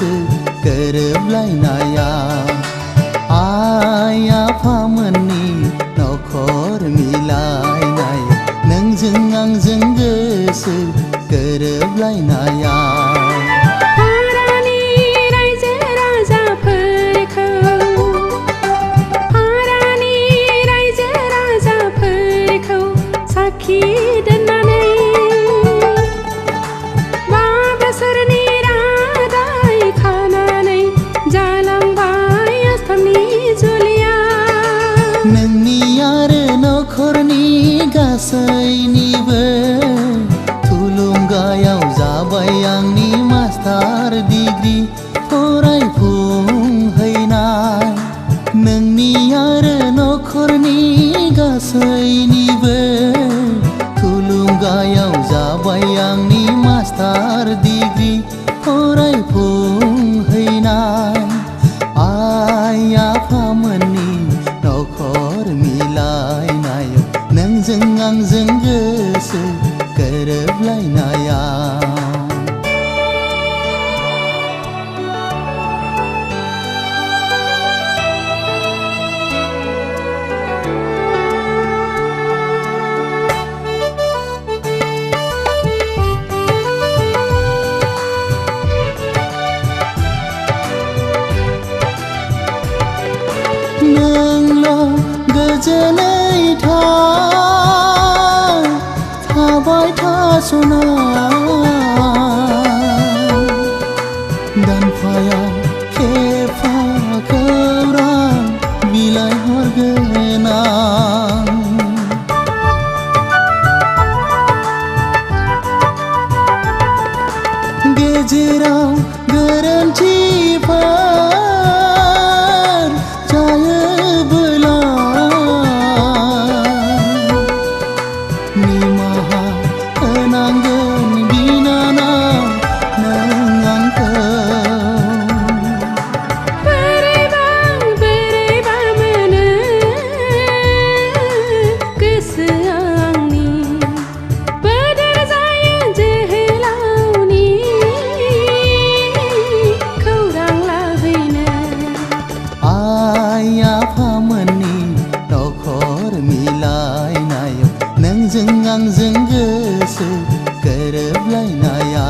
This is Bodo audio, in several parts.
गोसो गोरोबलायनाया आइ आफामोननि नखर मिलायनाय नोंजों आंजों गोसो गोरोबलायनाया गासैनिबो थुलुंगायाव जाबाय आंनि मास्टार डिग्री फरायफुंहैनाय नोंनि आरो नखरनि गासैनिबो थुलुंगायाव जाबाय आंनि मास्टार डिग्री फरायफुंहैनाय आइ आफामोननि नखर मिलायनायाव नोंजों आंजों गोसो गोरोबलायनाया नोंल' गोजोनै थाबाय थास'ना दानफायाव खेबफा खौरां बिलाइ हरगोन आं गेजेराव गोरोन्थिफोर जायोबोला निमाहा होनांगोन बिनानाव नों आंखौ बोरैबा मोनो गोसोआ आंनि बोदोर जायो जोहोलावनि खौरां लाहैनो आइ आफामोननि नखर मिलायनायाव नोंजों आंजों गोसो गोरोबलायनाया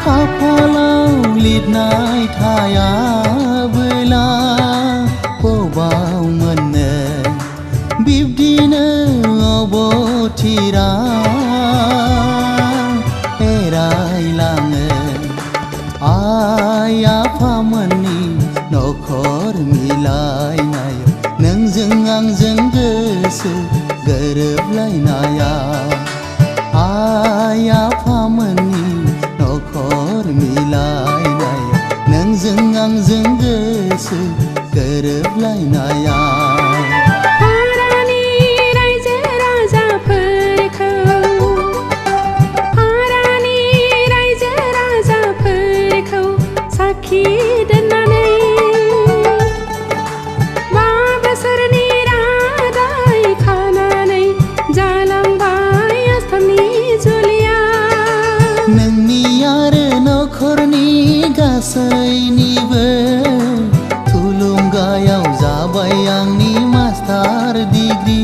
खाफालाव लिरनाय थायाबोला बबाव मोननो बिब्दिनो अबथिरा एरायलाङो आइ आफामोननि नखर मिलायनायाव नोंजों आंजों गोसो गोरोबलायनाया आइ आफामोननि नखर मिलायनायाव नोंजों आंजों गोसो गोरोबलायनाया साखि दोननानै बा बोसोरनि रादाय खानानै जालांबाय आसामनि जुलिया नोंनि आरो नखरनि गासैनिबो थुलुंगायाव जाबाय डिग्री